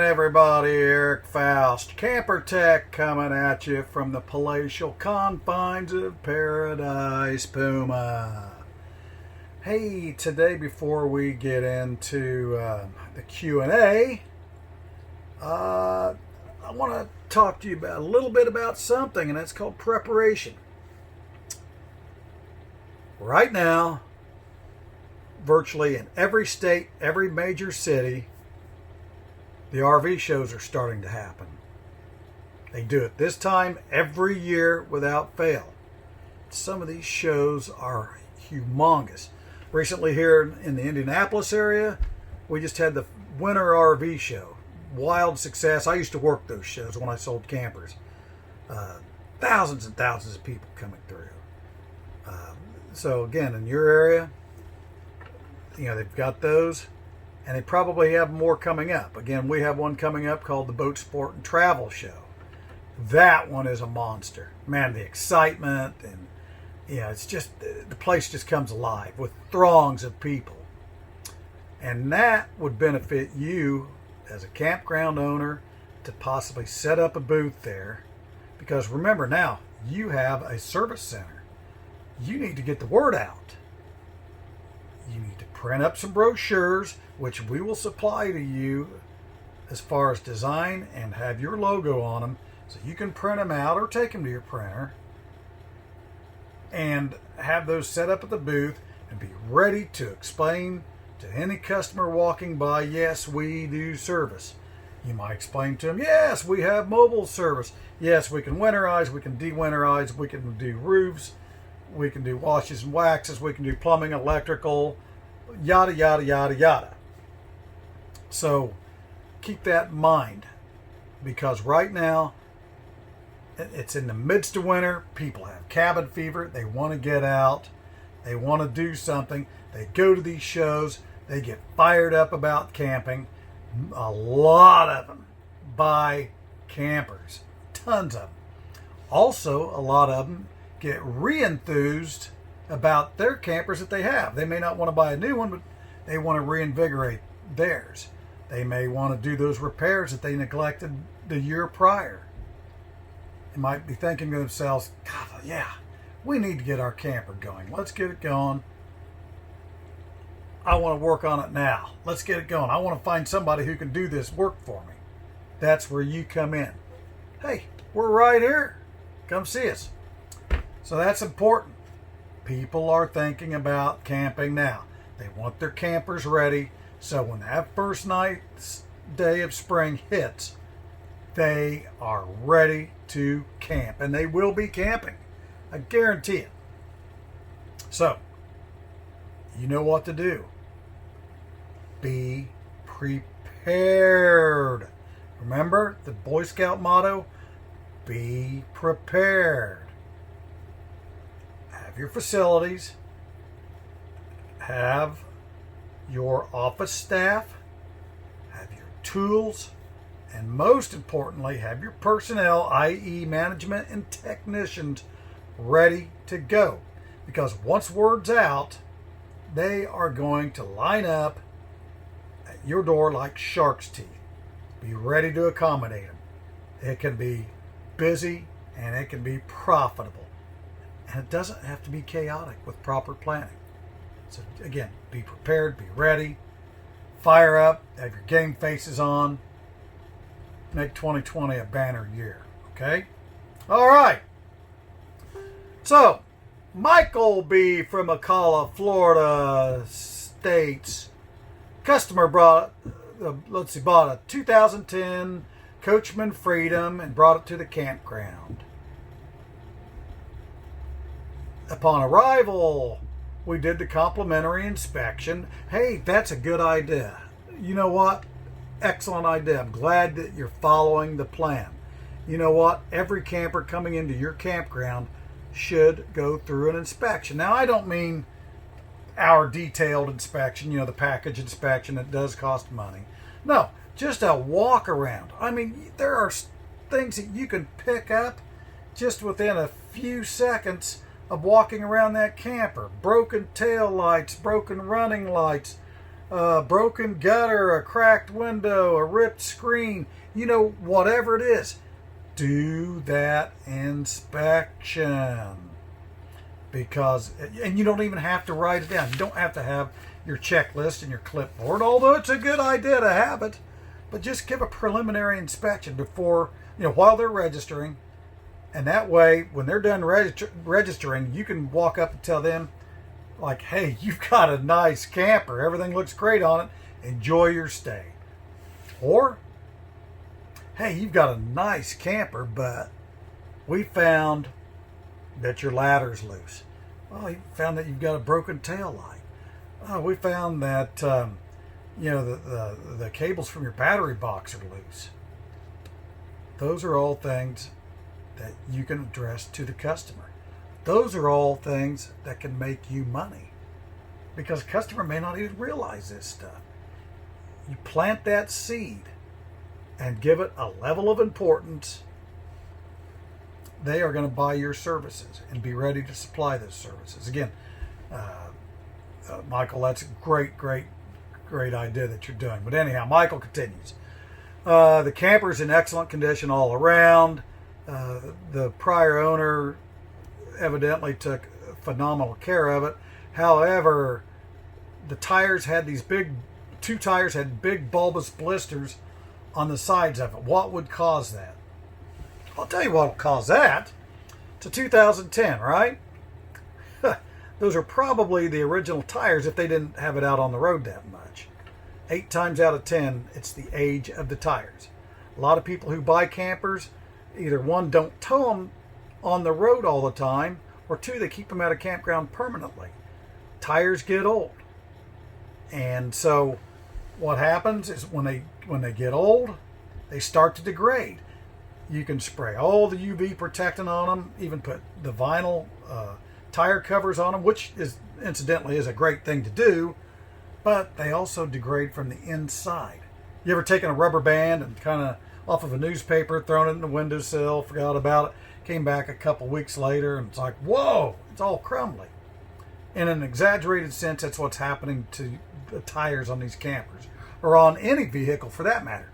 everybody? Eric Faust, Camper Tech, coming at you from the palatial confines of Paradise Puma. Hey, today before we get into the Q&A, I want to talk to you about a little bit about something, and that's called preparation. Right now, virtually in every state, every major city, the RV shows are starting to happen. They do it this time every year without fail. Some of these shows are humongous. Recently here in the Indianapolis area, we just had the Winter RV Show. Wild success. I used to work those shows when I sold campers. Thousands and thousands of people coming through. So again, in your area, they've got those. And they probably have more coming up. Again, we have one coming up called the Boat Sport and Travel Show. That one is a monster. Man, the excitement and it's just, the place just comes alive with throngs of people. And that would benefit you as a campground owner to possibly set up a booth there. Because remember now, you have a service center. You need to get the word out. You need to print up some brochures, which we will supply to you as far as design and have your logo on them, so you can print them out or take them to your printer and have those set up at the booth and be ready to explain to any customer walking by, yes, we do service. You might explain to them, yes, we have mobile service. Yes, we can winterize, we can de-winterize, we can do roofs, we can do washes and waxes, we can do plumbing, electrical, yada, yada, yada, yada. So keep that in mind, because right now it's in the midst of winter. People have cabin fever. They want to get out. They want to do something. They go to these shows. They get fired up about camping. A lot of them buy campers. Tons of them. Also, a lot of them get re-enthused about their campers that they have. They may not want to buy a new one, but they want to reinvigorate theirs. They may want to do those repairs that they neglected the year prior. They might be thinking to themselves, God, yeah, we need to get our camper going. Let's get it going. I want to work on it now. Let's get it going. I want to find somebody who can do this work for me. That's where you come in. Hey, we're right here. Come see us. So that's important. People are thinking about camping now. They want their campers ready, so when that first day of spring hits, they are ready to camp, and they will be camping. I guarantee it. So, you know what to do. Be prepared. Remember the Boy Scout motto? Be prepared. Have your facilities. Have your office staff, have your tools, and most importantly, have your personnel, i.e. management and technicians, ready to go. Because once word's out, they are going to line up at your door like shark's teeth. Be ready to accommodate them. It can be busy and it can be profitable. And it doesn't have to be chaotic with proper planning. So again, be prepared, be ready, fire up, have your game faces on, make 2020 a banner year, okay? All right. So, Michael B. from Ocala, Florida states, customer bought a 2010 Coachman Freedom and brought it to the campground. Upon arrival, we did the complimentary inspection. Hey, that's a good idea. You know what? Excellent idea. I'm glad that you're following the plan. You know what? Every camper coming into your campground should go through an inspection. Now, I don't mean our detailed inspection, the package inspection that does cost money. No, just a walk around. I mean, there are things that you can pick up just within a few seconds of walking around that camper. Broken tail lights, broken running lights, a broken gutter, a cracked window, a ripped screen, whatever it is, do that inspection. And you don't even have to write it down. You don't have to have your checklist and your clipboard, although it's a good idea to have it. But just give a preliminary inspection before, while they're registering. And that way, when they're done registering, you can walk up and tell them, like, hey, you've got a nice camper. Everything looks great on it. Enjoy your stay. Or, hey, you've got a nice camper, but we found that your ladder's loose. Well, you found that you've got a broken tail light. Oh, we found that, the cables from your battery box are loose. Those are all things that you can address to the customer. Those are all things that can make you money, because a customer may not even realize this stuff. You plant that seed and give it a level of importance, they are going to buy your services and be ready to supply those services. Again, Michael, that's a great idea that you're doing. But anyhow, Michael continues. The camper's in excellent condition all around. The prior owner evidently took phenomenal care of it. However, the tires had two tires had big bulbous blisters on the sides of it. What would cause that? I'll tell you what will cause that. It's a 2010, right? Those are probably the original tires if they didn't have it out on the road that much. 8 times out of 10, it's the age of the tires. A lot of people who buy campers, either one, don't tow them on the road all the time, or two, they keep them at a campground permanently. Tires get old. And so what happens is when they get old, they start to degrade. You can spray all the UV protectant on them, even put the vinyl tire covers on them, which is incidentally is a great thing to do, but they also degrade from the inside. You ever taken a rubber band and kind of off of a newspaper, thrown it in the windowsill, forgot about it, came back a couple weeks later, and it's like, whoa, it's all crumbly. In an exaggerated sense, that's what's happening to the tires on these campers, or on any vehicle for that matter.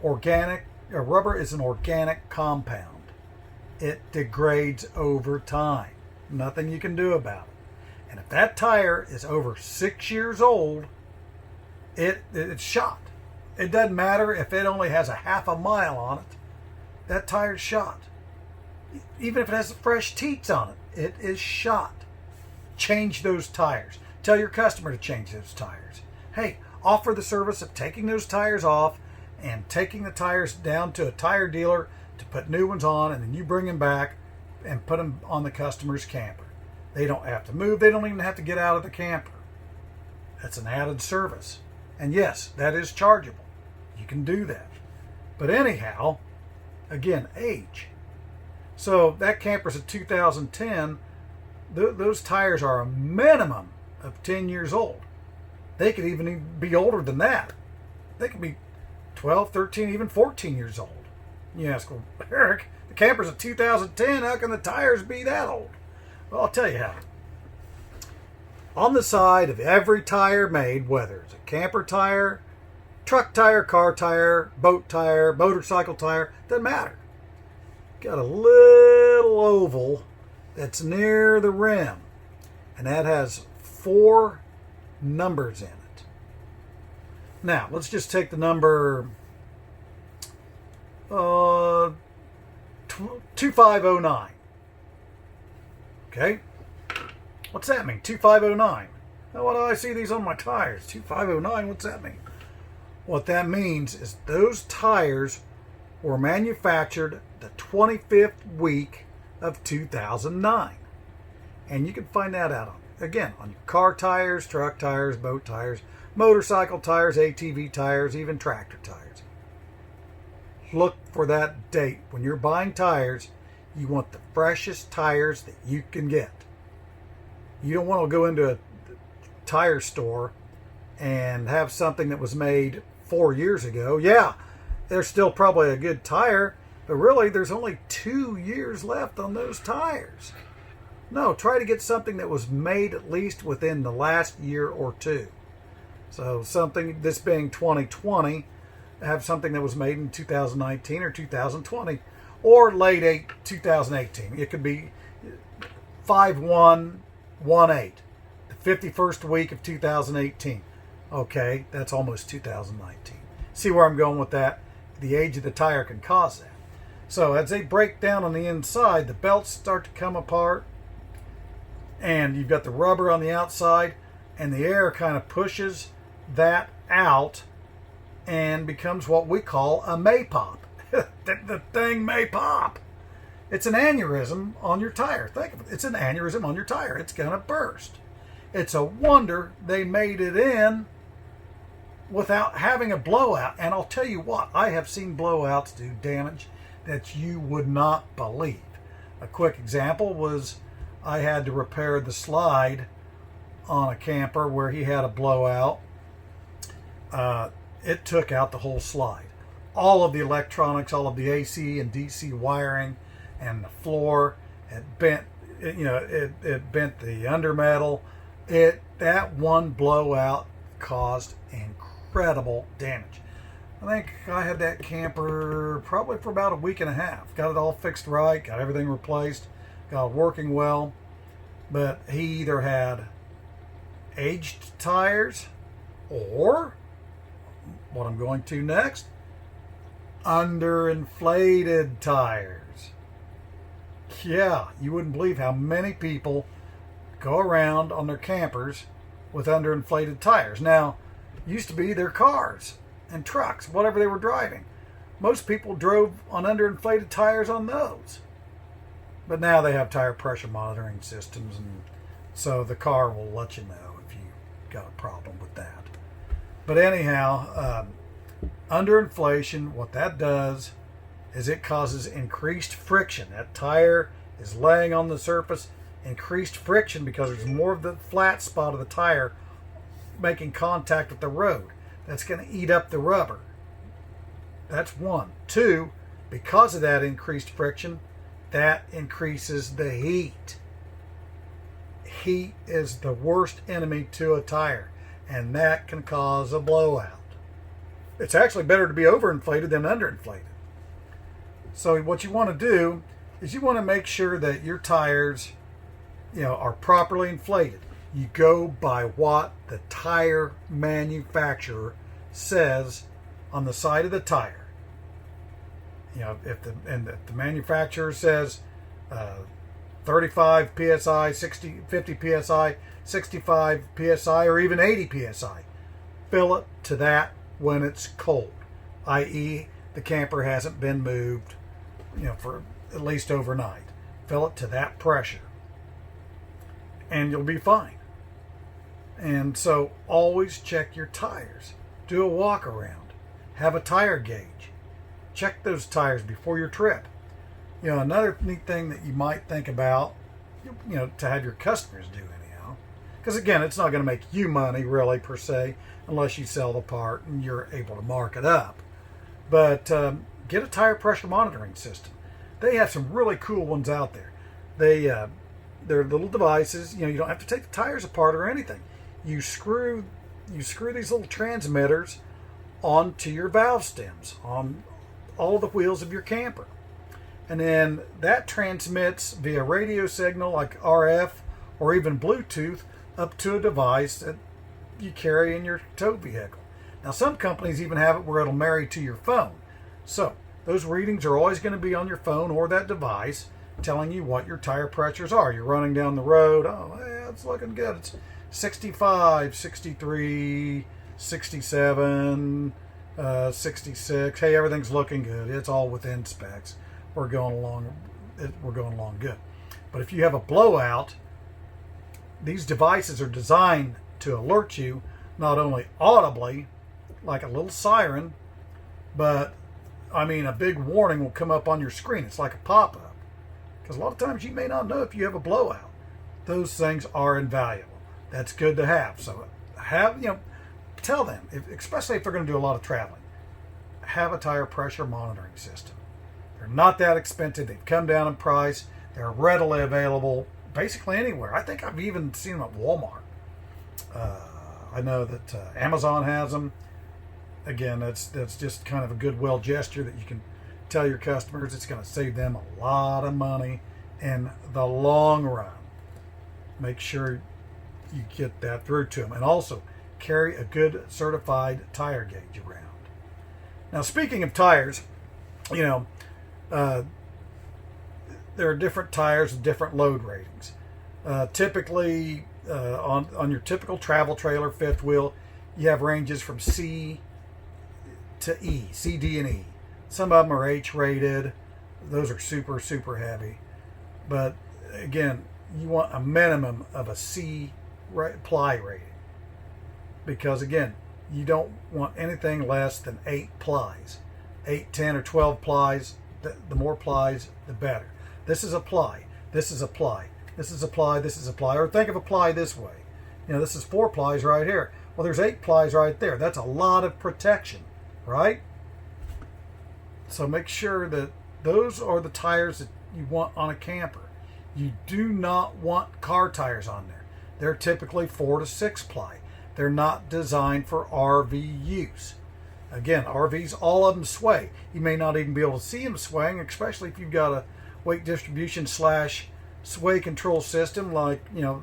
Rubber is an organic compound. It degrades over time. Nothing you can do about it. And if that tire is over 6 years old, it's shot. It doesn't matter if it only has a half a mile on it. That tire's shot. Even if it has fresh teats on it, it is shot. Change those tires. Tell your customer to change those tires. Hey, offer the service of taking those tires off and taking the tires down to a tire dealer to put new ones on, and then you bring them back and put them on the customer's camper. They don't have to move. They don't even have to get out of the camper. That's an added service. And yes, that is chargeable. You can do that. But anyhow, again, age. So that camper's a 2010. Those tires are a minimum of 10 years old. They could even be older than that. They could be 12, 13, even 14 years old. You ask, well, Eric, the camper's a 2010. How can the tires be that old? Well, I'll tell you how. On the side of every tire made, whether it's a camper tire, truck tire, car tire, boat tire, motorcycle tire, doesn't matter. Got a little oval that's near the rim, and that has 4 numbers in it. Now, let's just take the number 2509. Okay? What's that mean? 2509. Now, why do I see these on my tires? 2509, what's that mean? What that means is those tires were manufactured the 25th week of 2009. And you can find that out again on your car tires, truck tires, boat tires, motorcycle tires, ATV tires, even tractor tires. Look for that date. When you're buying tires, you want the freshest tires that you can get. You don't want to go into a tire store and have something that was made 4 years ago. Yeah, there's still probably a good tire, but really there's only 2 years left on those tires. No, try to get something that was made at least within the last year or two. So something, this being 2020, have something that was made in 2019 or 2020 or late 2018. It could be 5118, the 51st week of 2018. Okay, that's almost 2019. See where I'm going with that? The age of the tire can cause that. So as they break down on the inside, the belts start to come apart, and you've got the rubber on the outside, and the air kind of pushes that out and becomes what we call a may pop. The thing may pop. It's an aneurysm on your tire. Think of it. It's an aneurysm on your tire. It's going to burst. It's a wonder they made it in without having a blowout. And I'll tell you what, I have seen blowouts do damage that you would not believe. A quick example was I had to repair the slide on a camper where he had a blowout. It took out the whole slide. All of the electronics, all of the AC and DC wiring, and the floor. It bent, it bent the undermetal. That one blowout caused incredible damage. I think I had that camper probably for about a week and a half. Got it all fixed right, got everything replaced, got it working well. But he either had aged tires or, what I'm going to next, underinflated tires. Yeah, you wouldn't believe how many people go around on their campers with underinflated tires. Now, used to be their cars and trucks, whatever they were driving. Most people drove on underinflated tires on those. But now they have tire pressure monitoring systems, and so the car will let you know if you got a problem with that. But anyhow, underinflation, what that does is it causes increased friction. That tire is laying on the surface, increased friction because there's more of the flat spot of the tire making contact with the road. That's going to eat up the rubber. That's one. Two, because of that increased friction, that increases the heat. Heat is the worst enemy to a tire, and that can cause a blowout. It's actually better to be overinflated than underinflated. So what you want to do is you want to make sure that your tires, are properly inflated. You go by what the tire manufacturer says on the side of the tire. If the manufacturer says 35 psi, 50 psi, 65 psi, or even 80 psi, fill it to that when it's cold, i.e. the camper hasn't been moved, for at least overnight. Fill it to that pressure, and you'll be fine. And so always check your tires. Do a walk around. Have a tire gauge. Check those tires before your trip. Another neat thing that you might think about, to have your customers do anyhow, because again, it's not going to make you money really per se, unless you sell the part and you're able to mark it up. But get a tire pressure monitoring system. They have some really cool ones out there. They're little devices. You don't have to take the tires apart or anything. You screw these little transmitters onto your valve stems on all the wheels of your camper. And then that transmits via radio signal like RF or even Bluetooth up to a device that you carry in your tow vehicle. Now some companies even have it where it'll marry to your phone. So those readings are always going to be on your phone or that device telling you what your tire pressures are. You're running down the road. Oh, yeah, it's looking good. It's 65, 63, 67, 66. Hey, everything's looking good. It's all within specs. We're going along good. But if you have a blowout, these devices are designed to alert you not only audibly, like a little siren, but a big warning will come up on your screen. It's like a pop-up. Because a lot of times you may not know if you have a blowout. Those things are invaluable. That's good to have. So tell them, especially if they're going to do a lot of traveling, have a tire pressure monitoring system. They're not that expensive. They've come down in price. They're readily available basically anywhere. I think I've even seen them at Walmart. I know that Amazon has them. Again, that's just kind of a goodwill gesture that you can tell your customers. It's going to save them a lot of money in the long run. Make sure you get that through to them. And also, carry a good certified tire gauge around. Now, speaking of tires, you know, there are different tires with different load ratings. Typically, on your typical travel trailer fifth wheel, you have ranges from C to E, C, D, and E. Some of them are H rated. Those are super, super heavy. But again, you want a minimum of a C ply rating. Because again, you don't want anything less than 8 plies. 8, 10, or 12 plies. The more plies, the better. This is a ply. This is a ply. This is a ply. This is a ply. Or think of a ply this way. You know, this is 4 plies right here. Well, there's 8 plies right there. That's a lot of protection, right? So make sure that those are the tires that you want on a camper. You do not want car tires on there. They're typically 4 to 6 ply. They're not designed for RV use. Again, RVs, all of them sway. You may not even be able to see them swaying, especially if you've got a weight distribution / sway control system like, you know,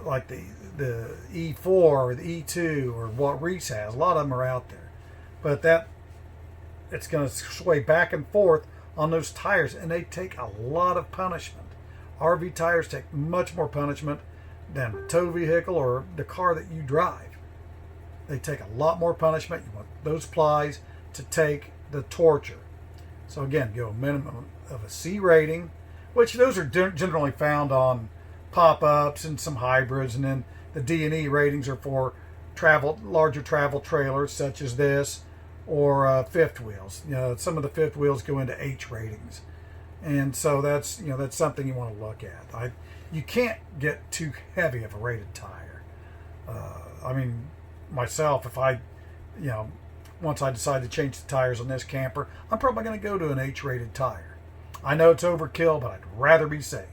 like the E4 or the E2 or what Reese has. A lot of them are out there. But it's going to sway back and forth on those tires, and they take a lot of punishment. RV tires take much more punishment than the tow vehicle or the car that you drive. They take a lot more punishment. You want those plies to take the torture. So again, go a minimum of a C rating, which those are generally found on pop-ups and some hybrids, and then the D and E ratings are for larger travel trailers such as this, or fifth wheels. You know, some of the fifth wheels go into H ratings, and so that's something you want to look at. You can't get too heavy of a rated tire. I mean, myself, if once I decide to change the tires on this camper, I'm probably going to go to an H rated tire. I know it's overkill, but I'd rather be safe.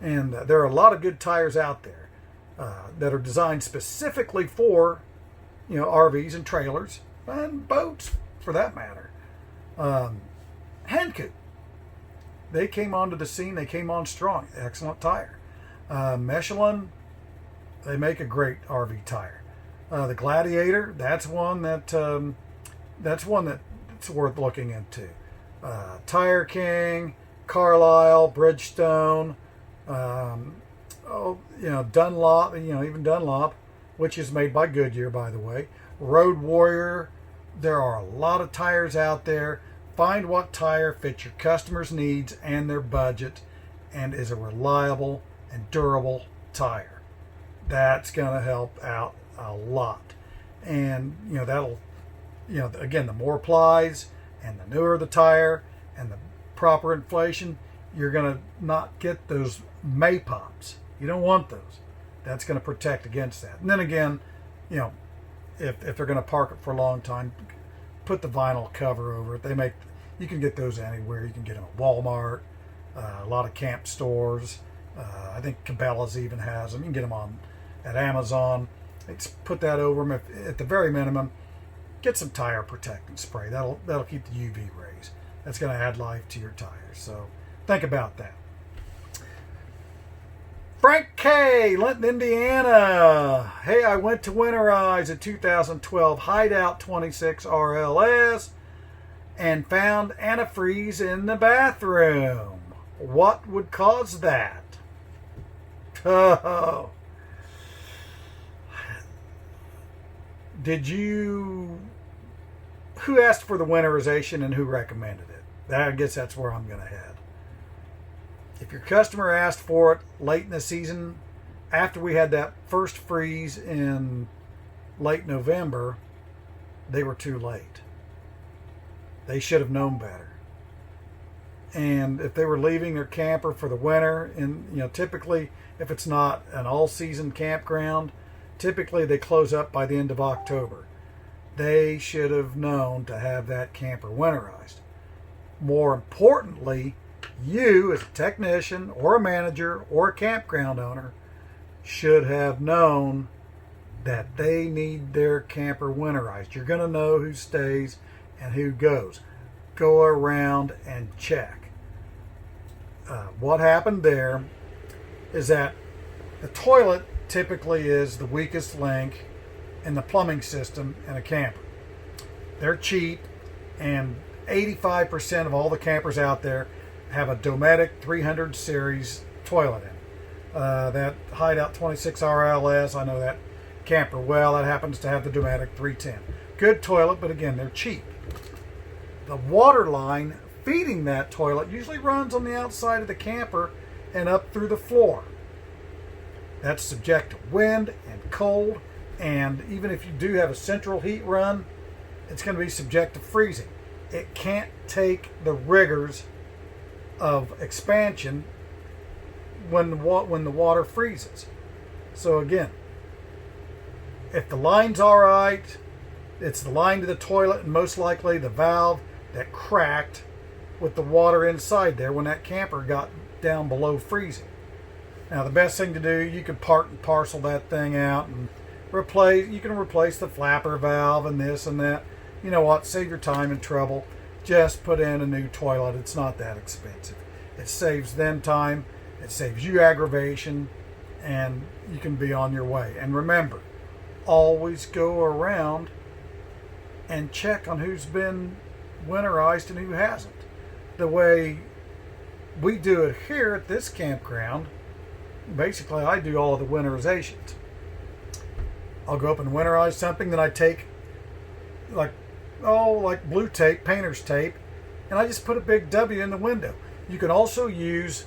And there are a lot of good tires out there that are designed specifically for, RVs and trailers and boats, for that matter. Hankook, they came onto the scene. They came on strong. Excellent tire. Michelin, they make a great RV tire. The Gladiator, that's one that's worth looking into. Tire King, Carlisle, Bridgestone, Dunlop, even Dunlop, which is made by Goodyear, by the way. Road Warrior. There are a lot of tires out there. Find what tire fits your customer's needs and their budget and is a reliable and durable tire. That's going to help out a lot. And, again, the more plies and the newer the tire and the proper inflation, you're going to not get those May pops. You don't want those. That's going to protect against that. And then again, if they're going to park it for a long time, put the vinyl cover over it. You can get those anywhere. You can get them at Walmart, a lot of camp stores. I think Cabela's even has them. You can get them at Amazon. Put that over them. At the very minimum, get some tire protectant spray. That'll keep the UV rays. That's going to add life to your tires. So think about that. Frank K., Linton, Indiana. Hey, I went to winterize a 2012 Hideout 26 RLS and found antifreeze in the bathroom. What would cause that? Oh. Who asked for the winterization and who recommended it? I guess that's where I'm going to head. If your customer asked for it late in the season, after we had that first freeze in late November, they were too late. They should have known better. And if they were leaving their camper for the winter, and typically if it's not an all-season campground, typically they close up by the end of October. They should have known to have that camper winterized. More importantly, you as a technician or a manager or a campground owner should have known that they need their camper winterized. You're going to know who stays and who goes. Go around and check. What happened there is that the toilet typically is the weakest link in the plumbing system in a camper. They're cheap, and 85% of all the campers out there have a Dometic 300 series toilet in it. That Hideout 26 RLS, I know that camper well. That happens to have the Dometic 310. Good toilet, but again, they're cheap. The water line feeding that toilet usually runs on the outside of the camper and up through the floor. That's subject to wind and cold, and even if you do have a central heat run, it's going to be subject to freezing. It can't take the rigors of expansion when the water freezes. So again, if the line's all right, it's the line to the toilet and most likely the valve that cracked with the water inside there when that camper got down below freezing. Now the best thing to do, you can part and parcel that thing out and you can replace the flapper valve and this and that. You know what, save your time and trouble. Just put in a new toilet. It's not that expensive. It saves them time, it saves you aggravation, and you can be on your way. And remember, always go around and check on who's been winterized and who hasn't. The way we do it here at this campground, basically I do all of the winterizations. I'll go up and winterize something, then I take like blue tape, painter's tape, and I just put a big W in the window. You can also use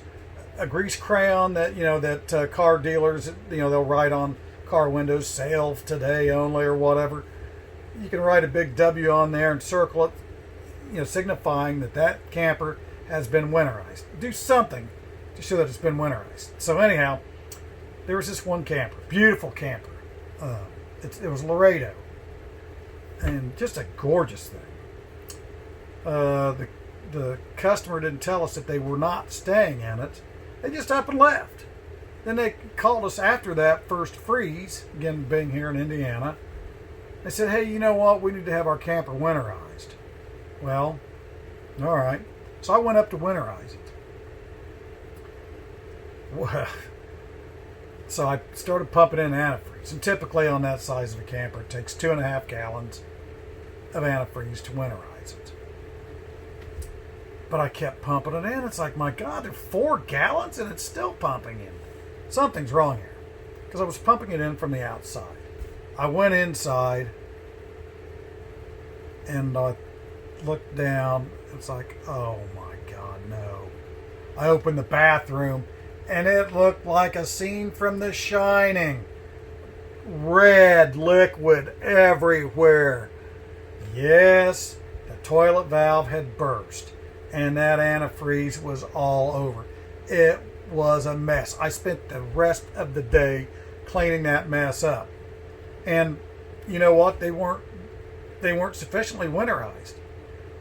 a grease crayon that car dealers, they'll write on car windows, sale today only or whatever. You can write a big W on there and circle it, signifying that camper has been winterized. Do something to show that it's been winterized. So anyhow, there was this one camper, beautiful camper. It was Laredo, and just a gorgeous thing. The customer didn't tell us that they were not staying in it. They just up and left. Then they called us after that first freeze, again being here in Indiana. They said, hey, you know what? We need to have our camper winterized. Well, all right. So I went up to winterize it. Well, so I started pumping in antifreeze. And typically on that size of a camper, it takes 2.5 gallons of antifreeze to winterize it. But I kept pumping it in. It's like, my God, there's 4 gallons and it's still pumping in. Something's wrong here. Because I was pumping it in from the outside. I went inside and I looked down. It's like, oh my God, no. I opened the bathroom and it looked like a scene from The Shining. Red liquid everywhere. Yes, the toilet valve had burst and that antifreeze was all over. It was a mess. I spent the rest of the day cleaning that mess up. And you know what? They weren't sufficiently winterized.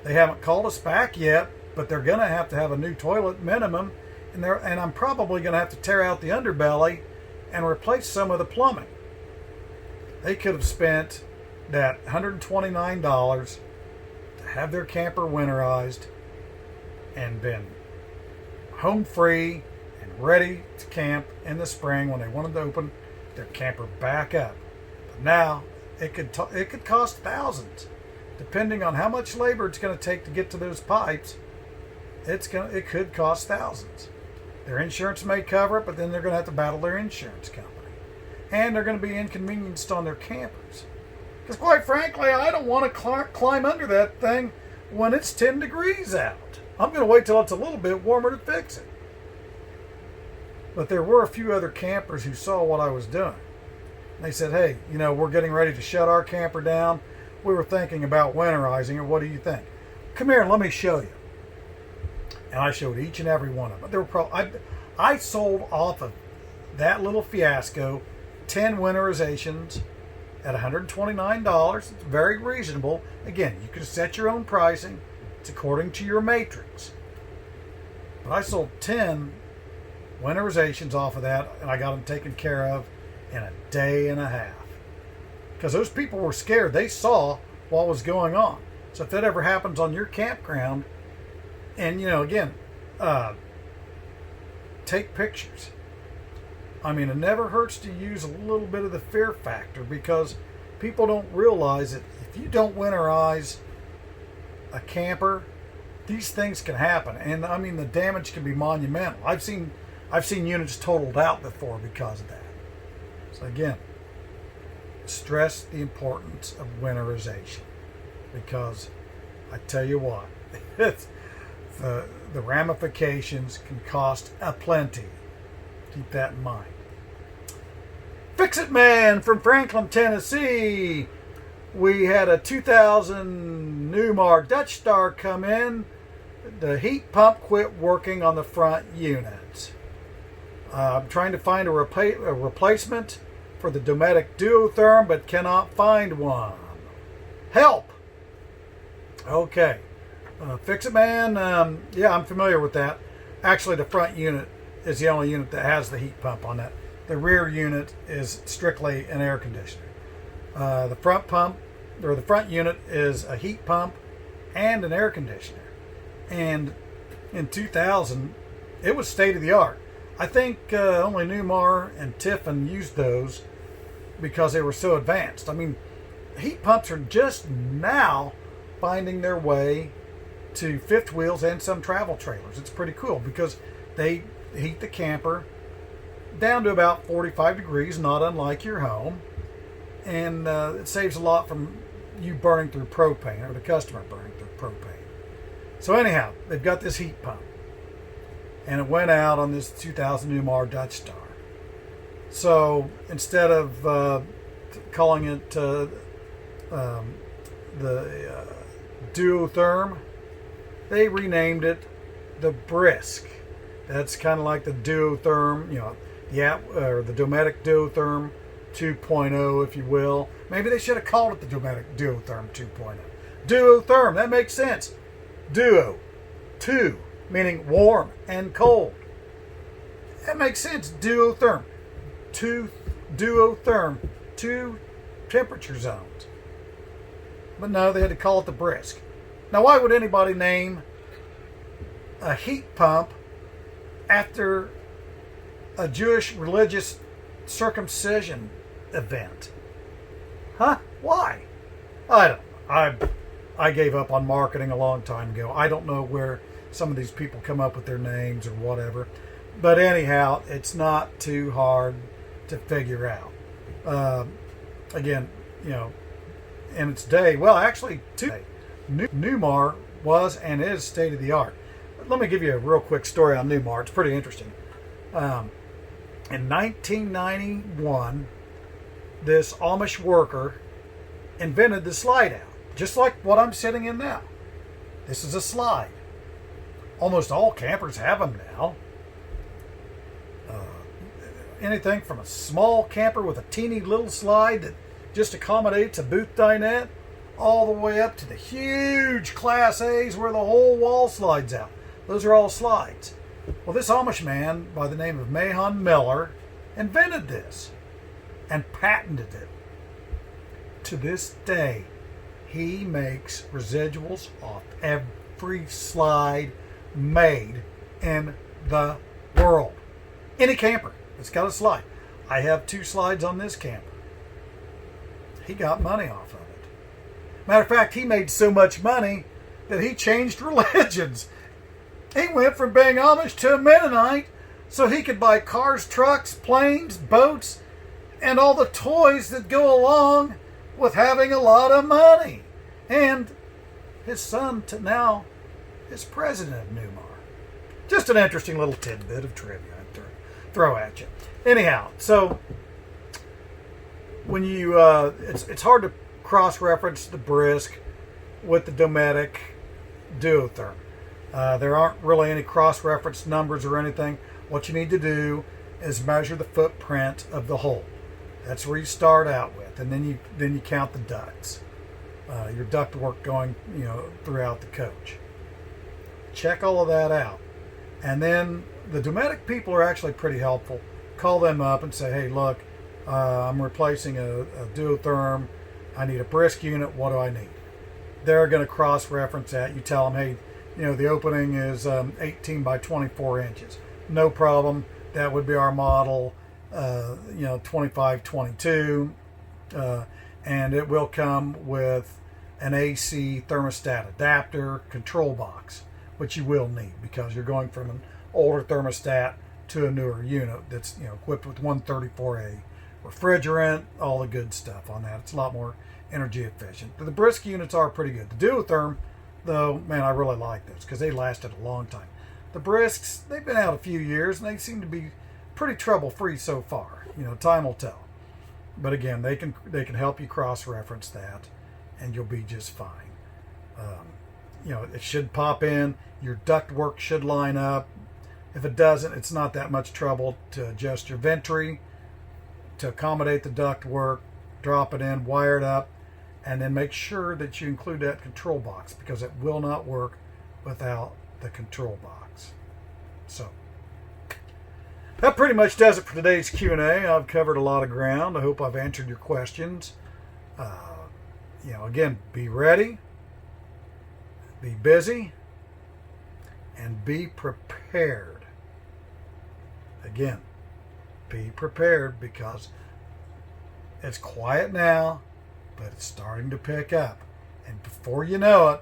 They haven't called us back yet, but they're going to have a new toilet minimum, and I'm probably going to have to tear out the underbelly and replace some of the plumbing. They could have spent that $129 to have their camper winterized and been home free and ready to camp in the spring when they wanted to open their camper back up. But now it could cost thousands, depending on how much labor it's going to take to get to those pipes. It could cost thousands. Their insurance may cover it, but then they're going to have to battle their insurance company, and they're going to be inconvenienced on their campers. Because quite frankly, I don't want to climb under that thing when it's 10 degrees out. I'm going to wait till it's a little bit warmer to fix it. But there were a few other campers who saw what I was doing. They said, hey, we're getting ready to shut our camper down. We were thinking about winterizing it. What do you think? Come here and let me show you. And I showed each and every one of them. There were I sold off of that little fiasco 10 winterizations at $129. It's very reasonable. Again, you can set your own pricing. It's according to your matrix. But I sold 10 winterizations off of that, and I got them taken care of in a day and a half. because those people were scared. They saw what was going on. So if that ever happens on your campground, and again, take pictures. I mean, it never hurts to use a little bit of the fear factor, because people don't realize that if you don't winterize a camper, these things can happen, and I mean the damage can be monumental. I've seen units totaled out before because of that. So again, stress the importance of winterization, because I tell you what, the ramifications can cost aplenty. Keep that in mind. Fix-It Man from Franklin, Tennessee. We had a 2000 Newmar Dutch Star come in. The heat pump quit working on the front unit. I'm trying to find a replacement for the Dometic Duotherm, but cannot find one. Help! Okay. Fix-It Man, yeah, I'm familiar with that. Actually, the front unit is the only unit that has the heat pump on that. The rear unit is strictly an air conditioner. The front unit is a heat pump and an air conditioner. And in 2000, it was state of the art. I think only Newmar and Tiffin used those because they were so advanced. I mean, heat pumps are just now finding their way to fifth wheels and some travel trailers. It's pretty cool because they heat the camper down to about 45 degrees, not unlike your home. And it saves a lot from you burning through propane, or the customer burning through propane. So anyhow, they've got this heat pump, and it went out on this 2000 Newmar Dutch Star. So instead of calling it the Duotherm, they renamed it the Brisk. That's kind of like the Duotherm, or the Dometic Duotherm 2.0, if you will. Maybe they should have called it the Dometic Duotherm 2.0. Duotherm, that makes sense. Duo, two, meaning warm and cold. That makes sense. Duotherm, Duotherm, two temperature zones. But no, they had to call it the Brisk. Now, why would anybody name a heat pump after a Jewish religious circumcision event? Huh? Why? I don't know. I gave up on marketing a long time ago. I don't know where some of these people come up with their names or whatever. But anyhow, it's not too hard to figure out. Again, in its day, well, actually, today, Newmar was and is state of the art. Let me give you a real quick story on Newmar. It's pretty interesting. In 1991, this Amish worker invented the slide out, just like what I'm sitting in now. This is a slide. Almost all campers have them now. Anything from a small camper with a teeny little slide that just accommodates a booth dinette, all the way up to the huge Class A's where the whole wall slides out. Those are all slides. Well, this Amish man by the name of Mahon Miller invented this and patented it. To this day, he makes residuals off every slide made in the world. Any camper that's got a slide. I have 2 slides on this camper. He got money off of it. Matter of fact, he made so much money that he changed religions. He went from being Amish to a Mennonite so he could buy cars, trucks, planes, boats, and all the toys that go along with having a lot of money. And his son now is president of Newmar. Just an interesting little tidbit of trivia I'd throw at you. Anyhow, so when you, it's hard to cross-reference the Brisk with the Dometic Duotherm. There aren't really any cross-reference numbers or anything. What you need to do is measure the footprint of the hole. That's where you start out with, and then you count the ducts, your duct work going throughout the coach. Check all of that out, and then the Dometic people are actually pretty helpful. Call them up and say, hey, look, I'm replacing a duotherm. I need a brisk unit. What do I need? They're going to cross-reference that. You tell them, hey, the opening is 18 by 24 inches. No problem. That would be our model, 2522. And it will come with an AC thermostat adapter control box, which you will need because you're going from an older thermostat to a newer unit that's equipped with 134A refrigerant, all the good stuff on that. It's a lot more energy efficient. But the brisk units are pretty good. The duotherm, though, man, I really like those because they lasted a long time. The brisks, they've been out a few years and they seem to be pretty trouble-free so far. Time will tell. But again, they can help you cross-reference that, and you'll be just fine. It should pop in. Your ductwork should line up. If it doesn't, it's not that much trouble to adjust your ventry to accommodate the ductwork. Drop it in, wire it up, and then make sure that you include that control box because it will not work without the control box. So that pretty much does it for today's Q&A. I've covered a lot of ground. I hope I've answered your questions. Again, be ready, be busy, and be prepared. Again, be prepared because it's quiet now, but it's starting to pick up. And before you know it,